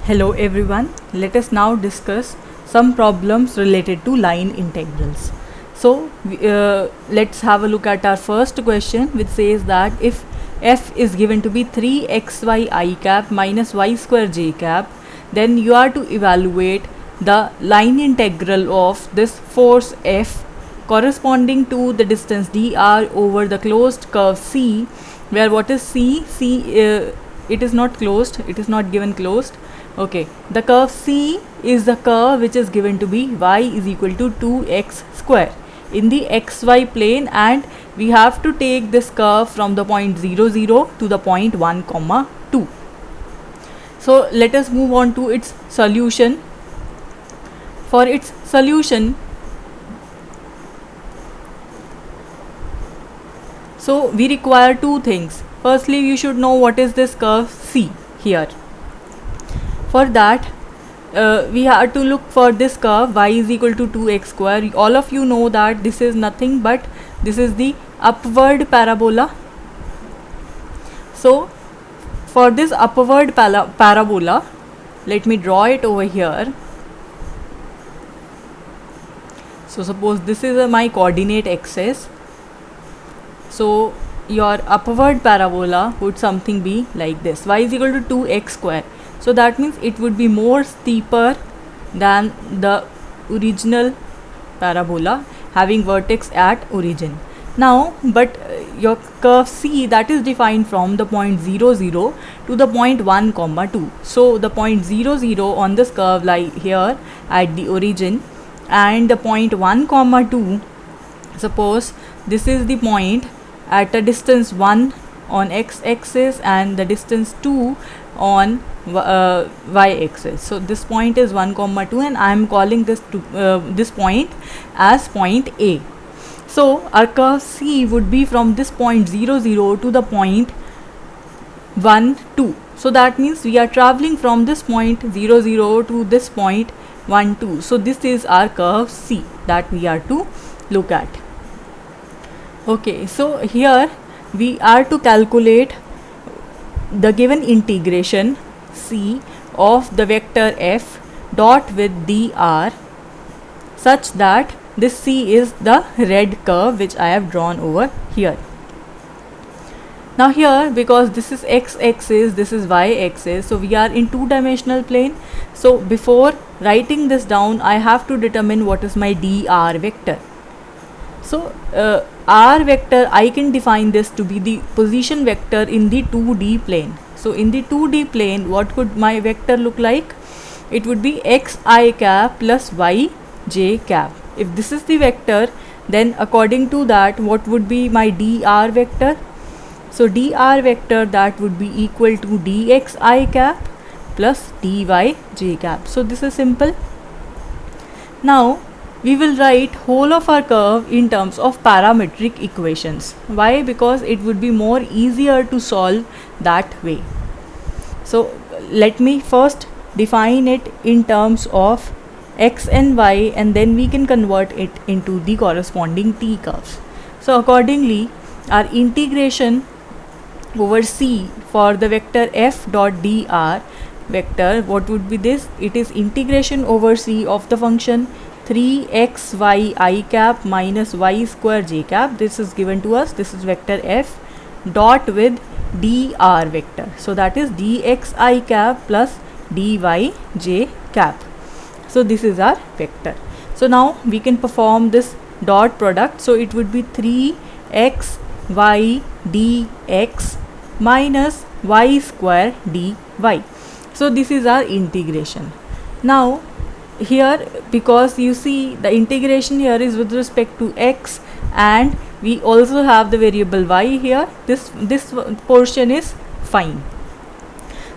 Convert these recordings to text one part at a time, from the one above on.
Hello everyone, let us now discuss some problems related to line integrals. So let's have a look at our first question, which says that if f is given to be 3xy I cap minus y square j cap, then you are to evaluate the line integral of this force f corresponding to the distance dr over the closed curve C, where what is C? It is not closed, it is not given closed. Okay, the curve C is the curve which is given to be y is equal to 2x square in the xy plane, and we have to take this curve from the point 0 0 to the point 1 comma 2. So let us move on to its solution. For its solution, so we require two things. Firstly, you should know what is this curve C here. For that, we have to look for this curve y is equal to 2x square. All of you know that this is nothing but this is the upward parabola. So for this upward parabola, let me draw it over here. So suppose this is my coordinate axis. So your upward parabola would something be like this: y is equal to 2x square. So that means it would be more steeper than the original parabola having vertex at origin. Now, but your curve C, that is defined from the point 0 0 to the point 1 comma 2. So the point 0 0 on this curve lie here at the origin, and the point 1 comma 2, suppose this is the point at a distance 1 on x-axis and the distance 2 on y-axis. So this point is 1 comma 2, and I am calling this this point as point A. So our curve C would be from this point 0 0 to the point 1 2. So that means we are traveling from this point 0 0 to this point 1 2. So this is our curve C that we are to look at. Okay, so here we are to calculate the given integration C of the vector f dot with dr, such that this C is the red curve which I have drawn over here. Now here, because this is x-axis, this is y-axis, so we are in two-dimensional plane. So before writing this down, I have to determine what is my dr vector. So r vector, I can define this to be the position vector in the 2D plane. So in the 2D plane, what could my vector look like? It would be xi cap plus yj cap. If this is the vector, then according to that, what would be my dr vector? So dr vector, that would be equal to dxi cap plus dyj cap. So this is simple. Now we will write whole of our curve in terms of parametric equations. Why? Because it would be more easier to solve that way. So let me first define it in terms of x and y, and then we can convert it into the corresponding t curves. So accordingly, our integration over C for the vector f dot dr vector, what would be this? It is integration over C of the function 3xy I cap minus y square j cap. This is given to us. This is vector f dot with dr vector. So that is dxi cap plus dyj cap. So this is our vector. So now we can perform this dot product. So it would be 3xy dx minus y square dy. So this is our integration. Now here, because you see the integration here is with respect to x, and we also have the variable y here, this portion is fine.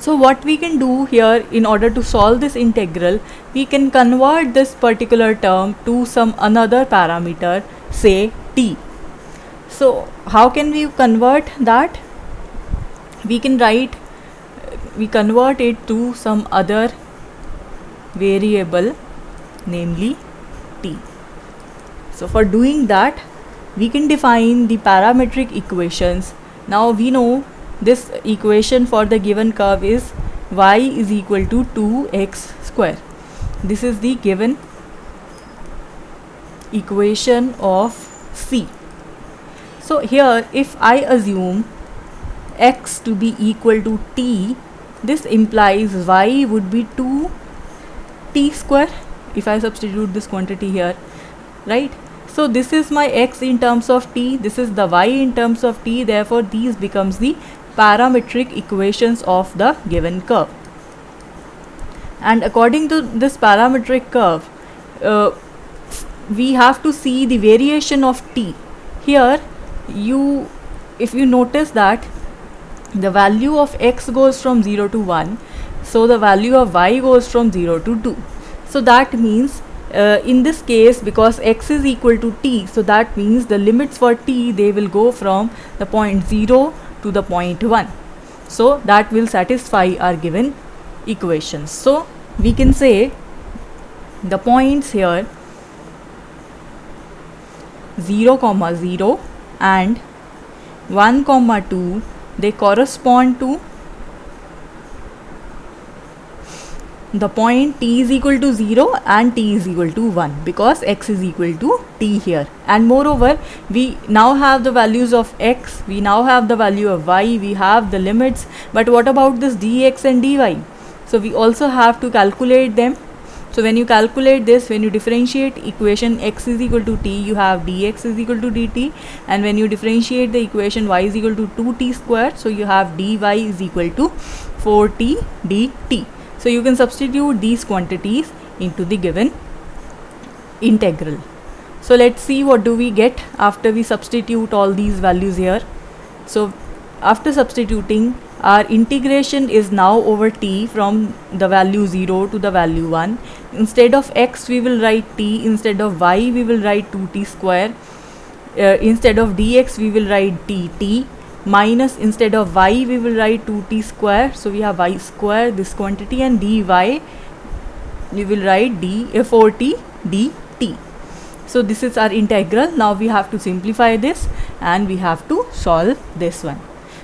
So what we can do here, in order to solve this integral, we can convert this particular term to some another parameter, say t. So how can we convert that? We can convert it to some other variable, namely t. So for doing that, we can define the parametric equations. Now we know this equation for the given curve is y is equal to 2x square. This is the given equation of C. So here if I assume x to be equal to t, this implies y would be 2t square if I substitute this quantity here, right? So this is my x in terms of t, this is the y in terms of t, therefore these becomes the parametric equations of the given curve. And according to this parametric curve, we have to see the variation of t. Here if you notice that the value of x goes from 0 to 1, so the value of y goes from 0 to 2. So that means in this case, because x is equal to t, so that means the limits for t, they will go from the point 0 to the point 1. So that will satisfy our given equations. So we can say the points here 0, 0 and 1, 2, they correspond to the point t is equal to 0 and t is equal to 1, because x is equal to t here. And moreover, we now have the values of x, we now have the value of y, we have the limits, but what about this dx and dy? So we also have to calculate them. So when you calculate this, when you differentiate equation x is equal to t, you have dx is equal to dt, and when you differentiate the equation y is equal to 2t square, so you have dy is equal to 4t dt. So you can substitute these quantities into the given integral. So let's see what do we get after we substitute all these values here. So after substituting, our integration is now over t from the value 0 to the value 1. Instead of x we will write t, instead of y we will write 2t square, instead of dx we will write dt, minus instead of y we will write 2t square, so we have y square this quantity, and dy we will write 4t dt. So this is our integral. Now we have to simplify this and we have to solve this one.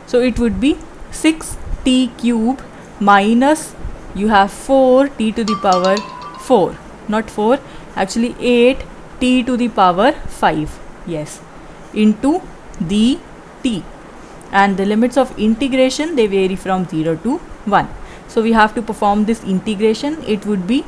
So it would be 6t cube minus, you have 4t to the power 4, not 4, actually 8t to the power 5, yes, into dt. And the limits of integration, they vary from 0 to 1. So we have to perform this integration. It would be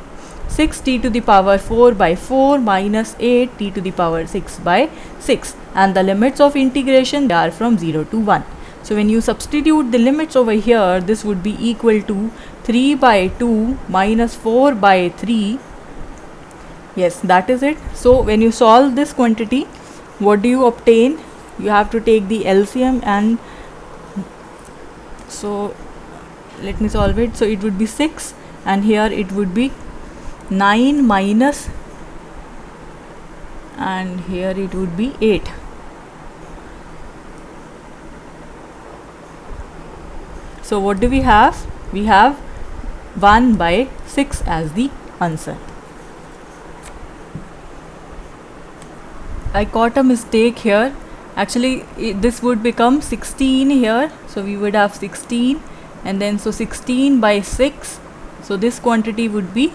6t to the power 4 by 4 minus 8t to the power 6 by 6, and the limits of integration, they are from 0 to 1. So when you substitute the limits over here, this would be equal to 3 by 2 minus 4 by 3. Yes, that is it. So when you solve this quantity, what do you obtain? You have to take the LCM, and so let me solve it. So it would be 6, and here it would be 9 minus, and here it would be 8. So what do we have? We have 1 by 6 as the answer. I caught a mistake here. Actually this would become 16 here, so we would have 16, and then so 16 by 6, so this quantity would be,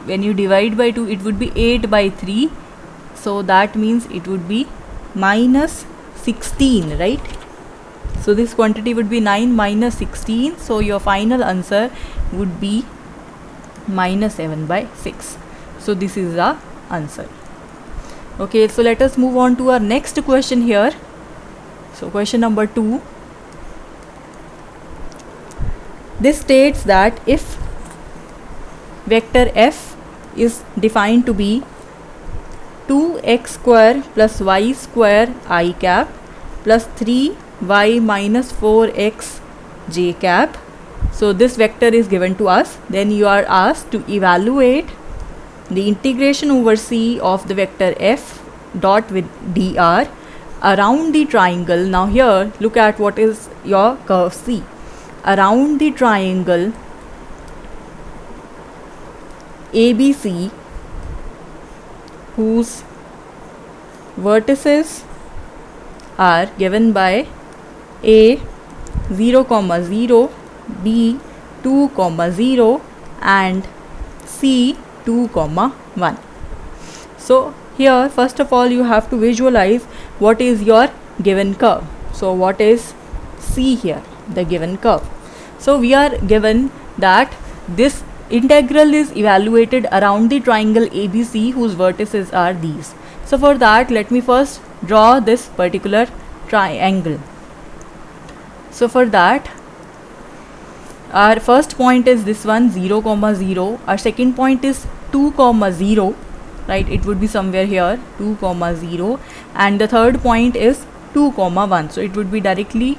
when you divide by 2, it would be 8 by 3, so that means it would be minus 16, right? So this quantity would be 9 minus 16, so your final answer would be minus 7 by 6. So this is the answer. Okay, so let us move on to our next question here. So question number 2. This states that if vector f is defined to be 2x square plus y square I cap plus 3y minus 4x j cap, so this vector is given to us, then you are asked to evaluate the integration over C of the vector f dot with dr around the triangle. Now here look at what is your curve C. Around the triangle ABC, whose vertices are given by a 0, 0, B 2 comma 0 and C 2 comma 1. So here first of all you have to visualize what is your given curve. So what is C here, the given curve. So we are given that this integral is evaluated around the triangle ABC whose vertices are these. So for that let me first draw this particular triangle. So for that our first point is this one 0 comma 0, our second point is 2 comma 0, right, it would be somewhere here 2 comma 0, and the third point is 2 comma 1, so it would be directly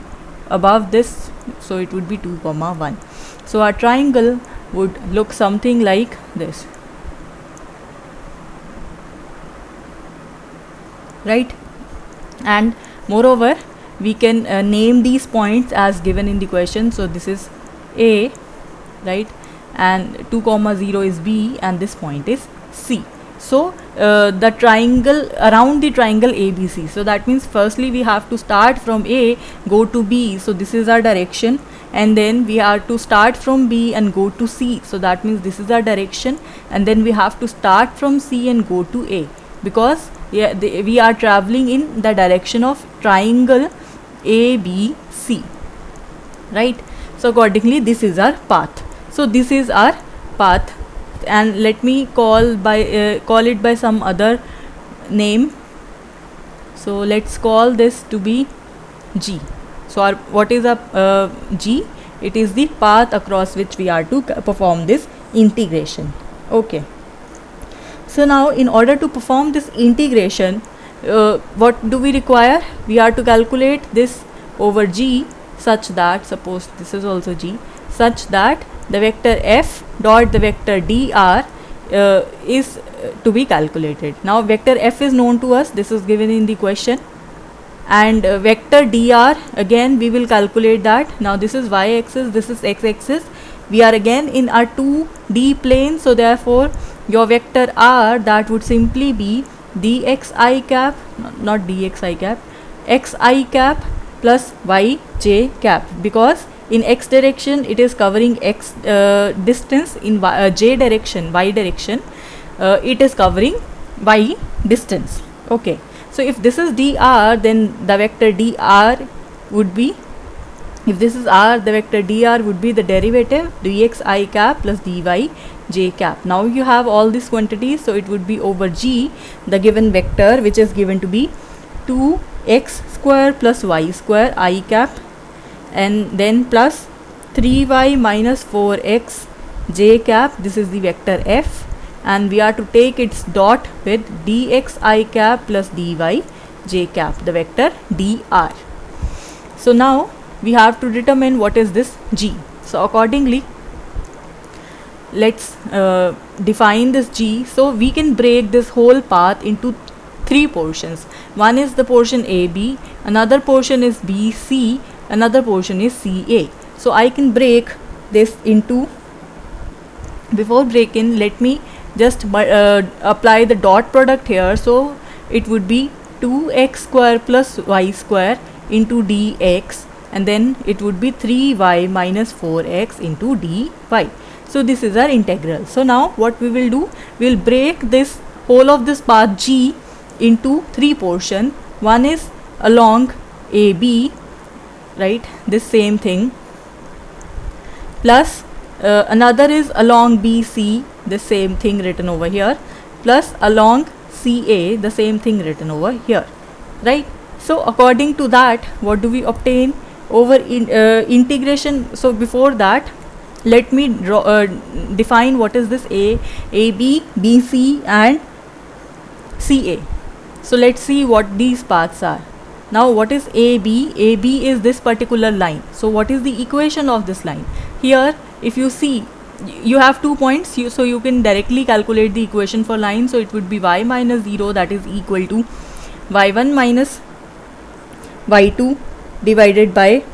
above this, so it would be 2 comma 1. So our triangle would look something like this, right, and moreover we can name these points as given in the question. So this is A, right, and 2 comma 0 is B and this point is C. So the triangle around the triangle ABC, so that means firstly we have to start from A, go to B, so this is our direction, and then we are to start from B and go to C, so that means this is our direction, and then we have to start from C and go to A, because we are traveling in the direction of triangle ABC, right. So accordingly this is our path. So this is our path, and let me call it by some other name. So let's call this to be G. So our what is a G? It is the path across which we are to perform this integration. Okay. So now in order to perform this integration, what do we require? We are to calculate this over G such that, suppose this is also G, such that the vector f dot the vector dr is to be calculated. Now vector f is known to us, this is given in the question, and vector dr again we will calculate that. Now this is y axis, this is x axis, we are again in our 2D plane, so therefore your vector r, that would simply be dxi cap, not dxi cap, xi cap plus yj cap, because in x direction it is covering x distance, in j direction, y direction, it is covering y distance. Okay, so if this is dr, then the vector dr would be, if this is r, the vector dr would be the derivative dxi cap plus dy j cap. Now you have all these quantities, so it would be over G, the given vector, which is given to be 2x square plus y square I cap, and then plus 3y minus 4x j cap, this is the vector f, and we are to take its dot with dxi cap plus dy j cap, the vector dr. So now we have to determine what is this G. So accordingly let's define this G. So we can break this whole path into 3 portions. One is the portion AB, another portion is BC, another portion is CA. So I can break this into, before breaking let me just apply the dot product here. So it would be 2x square plus y square into dx, and then it would be 3y minus 4x into dy. So this is our integral. So now what we will do, we will break this whole of this path G into 3 portions. One is along AB, right, this same thing, plus another is along BC, the same thing written over here, plus along CA, the same thing written over here, right. So according to that, what do we obtain over integration? So before that let me define what is this AB, BC and CA. So let's see what these paths are. Now what is AB? AB is this particular line. So what is the equation of this line? Here if you see, you have 2 points, so you can directly calculate the equation for line. So it would be y minus 0, that is equal to y1 minus y2 divided by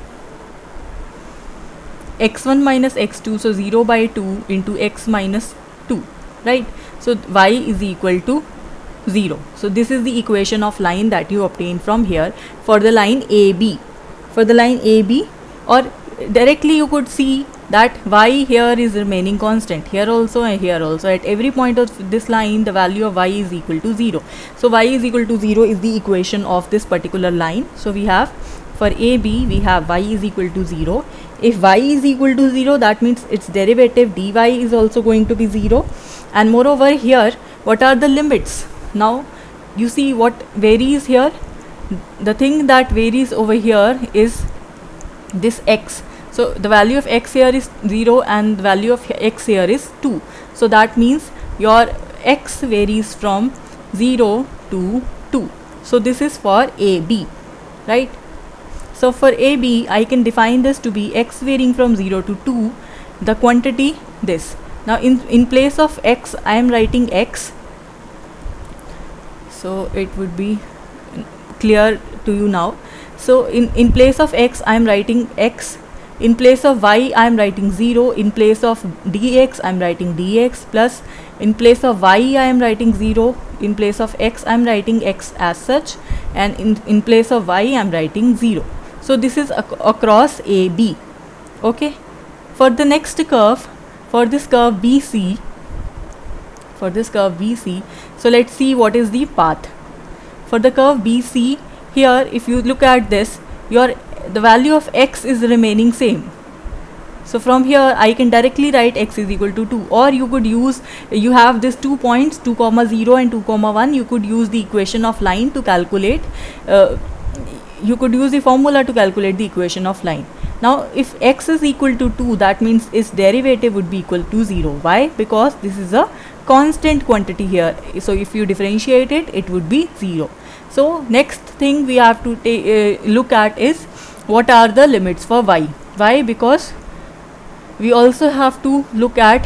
x1 minus x2, so 0 by 2 into x minus 2, right. So y is equal to 0. So this is the equation of line that you obtain from here for the line AB. For the line AB, or directly you could see that y here is remaining constant, here also and here also. At every point of this line the value of y is equal to 0. So y is equal to 0 is the equation of this particular line. So we have for AB we have y is equal to 0. If y is equal to 0, that means its derivative dy is also going to be 0. And moreover here, what are the limits? Now you see what varies here. The thing that varies over here is this x. So the value of x here is 0 and the value of x here is 2. So that means your x varies from 0 to 2. So this is for AB, right? So for AB I can define this to be x varying from 0 to 2, the quantity this. Now in place of x I am writing x, so it would be clear to you now. So in place of x I am writing x, in place of y I am writing 0, in place of dx I am writing dx, plus in place of y I am writing 0, in place of x I am writing x as such, and in place of y I am writing 0. So this is across AB. Okay, for the next curve, for this curve BC, so let's see what is the path for the curve BC. Here if you look at this, the value of x is remaining same. So from here I can directly write x is equal to 2, or you could use, you have this 2 points 2, 0 and 2, 1. You could use the equation of line to calculate, you could use the formula to calculate the equation of line. Now if x is equal to 2, that means its derivative would be equal to 0. Why? Because this is a constant quantity here. So if you differentiate it, it would be 0. So next thing we have to look at is what are the limits for y. Why? Because we also have to look at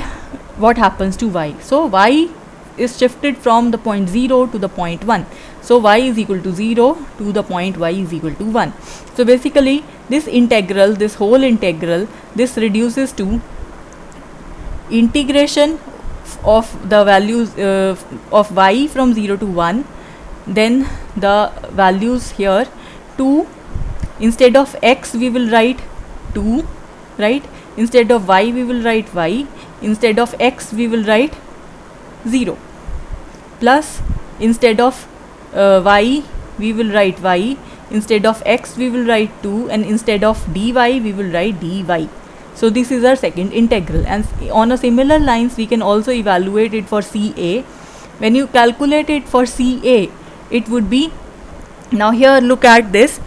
what happens to y. So y is shifted from the point 0 to the point 1. So y is equal to 0 to the point y is equal to 1. So basically this integral, this whole integral, this reduces to integration of the values of y from 0 to 1, then the values here 2, instead of x we will write 2, right? Instead of y we will write y, instead of x we will write 0, plus instead of y we will write y, instead of x we will write 2, and instead of dy we will write dy. So this is our second integral, and on a similar lines we can also evaluate it for CA. When you calculate it for CA, it would be, now here look at this,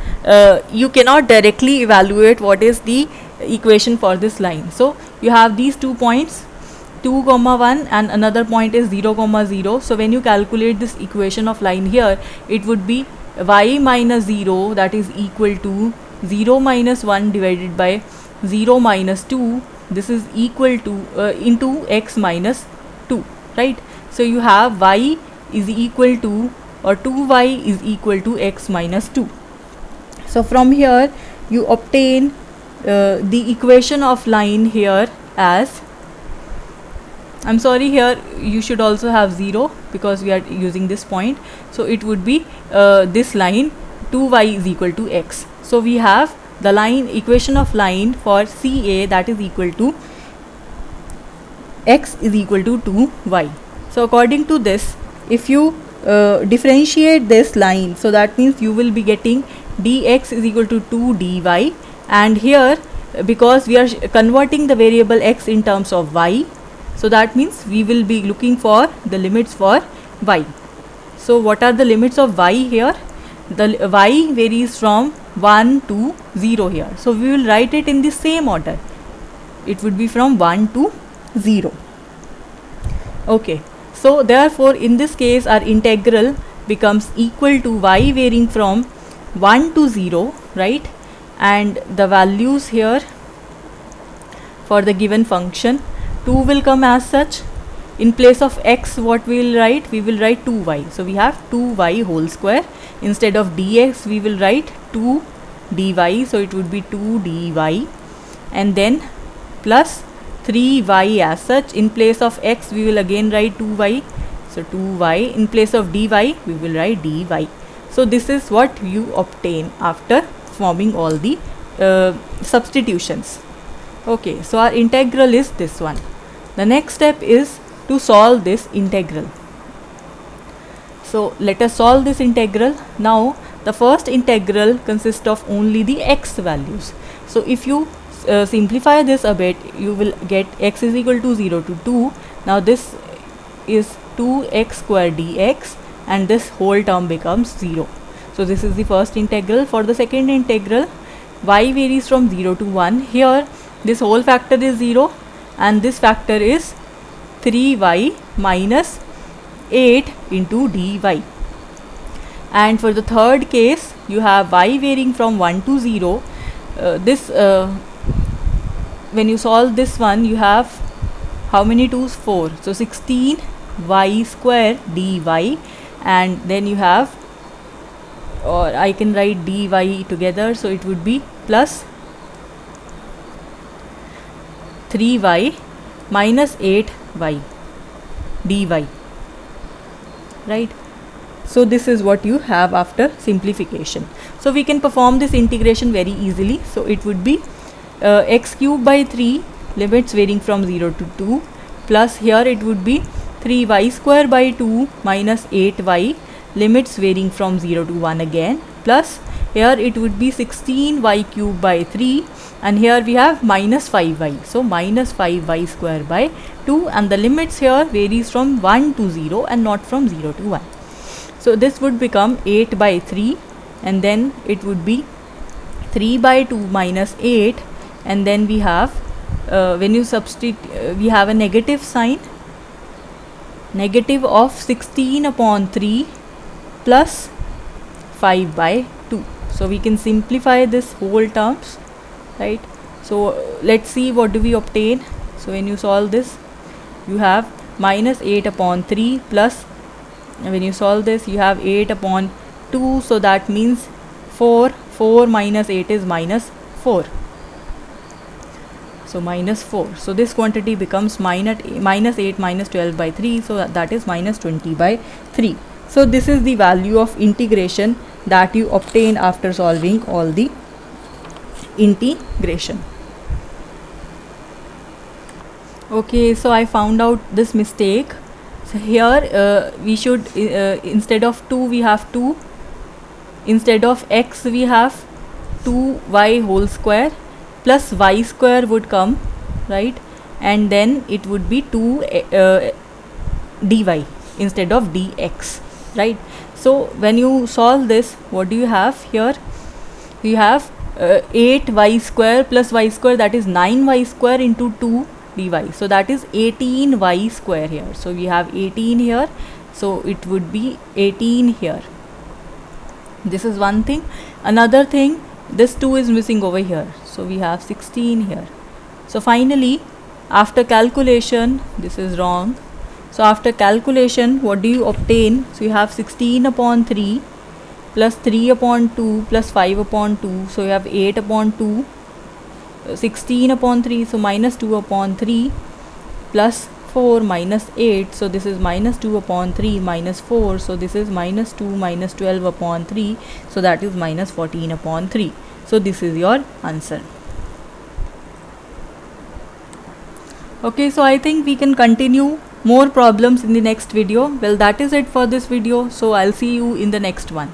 you cannot directly evaluate what is the equation for this line. So you have these 2 points 2, 1 and another point is 0, 0. So when you calculate this equation of line here, it would be y minus 0, that is equal to 0 minus 1 divided by 0 minus 2. This is equal to into x minus 2, right? So you have y is equal to, or 2y is equal to x minus 2. So from here you obtain the equation of line here as, I'm sorry, here you should also have 0 because we are using this point. So it would be this line 2y is equal to x. So we have the line equation of line for CA, that is equal to x is equal to 2y. So according to this, if you differentiate this line, so that means you will be getting dx is equal to 2 dy, and here because we are converting the variable x in terms of y, so that means we will be looking for the limits for y. So what are the limits of y here? The y varies from 1 to 0 here. So we will write it in the same order. It would be from 1 to 0. Okay. So therefore in this case our integral becomes equal to y varying from 1 to 0, right? And the values here for the given function, 2 will come as such. In place of x, what we will write? We will write 2y. So we have 2y whole square. Instead of dx, we will write 2 dy. So it would be 2 dy. And then plus 3y as such. In place of x, we will again write 2y. So 2y. In place of dy, we will write dy. So this is what you obtain after forming all the substitutions. Okay, so our integral is this one. The next step is to solve this integral. So let us solve this integral. Now the first integral consists of only the x values. So if you simplify this a bit, you will get x is equal to 0 to 2. Now this is 2x square dx, and this whole term becomes 0. So this is the first integral. For the second integral, y varies from 0 to 1. Here this whole factor is 0 and this factor is 3y minus 8 into dy. And for the third case, you have y varying from 1 to 0. When you solve this one, you have how many 2's? 4. So 16 y square dy, and then you have, or I can write dy together, so it would be plus 3y minus 8y dy, right? So this is what you have after simplification. So we can perform this integration very easily. So it would be x cube by 3, limits varying from 0 to 2, plus here it would be 3y square by 2 minus 8y, limits varying from 0 to 1 again, plus here it would be 16y cube by 3, and here we have minus 5y, so minus 5y square by 2, and the limits here varies from 1 to 0 and not from 0 to 1. So this would become 8 by 3, and then it would be 3 by 2 minus 8, and then we have when you substitute, we have a negative sign, negative of 16 upon 3 plus 5 by 2. So we can simplify this whole terms, right? So let's see what do we obtain. So when you solve this, you have minus 8 upon 3 plus, when you solve this, you have 8 upon 2, so that means 4 minus 8 is minus 4. So minus 4. So this quantity becomes minus 8 minus 12 by 3. So that is minus 20 by 3. So this is the value of integration that you obtain after solving all the integration. Okay, so I found out this mistake. So here we should instead of 2 we have 2. Instead of x we have 2y whole square plus y square would come, right? And then it would be 2 dy instead of dx, right? So when you solve this, what do you have here? You have 8y square plus y square, that is 9y square into 2 dy, so that is 18y square here. So we have 18 here, so it would be 18 here. This is one thing. Another thing, this 2 is missing over here, so we have 16 here. So finally, after calculation, this is wrong. So after calculation, what do you obtain? So you have 16 upon 3 plus 3 upon 2 plus 5 upon 2, so you have 8 upon 2, 16 upon 3, so minus 2 upon 3 plus 4 minus 8, so this is minus 2 upon 3 minus 4, so this is minus 2 minus 12 upon 3, so that is minus 14 upon 3. So this is your answer. Okay, so I think we can continue more problems in the next video. Well, that is it for this video, so I'll see you in the next one.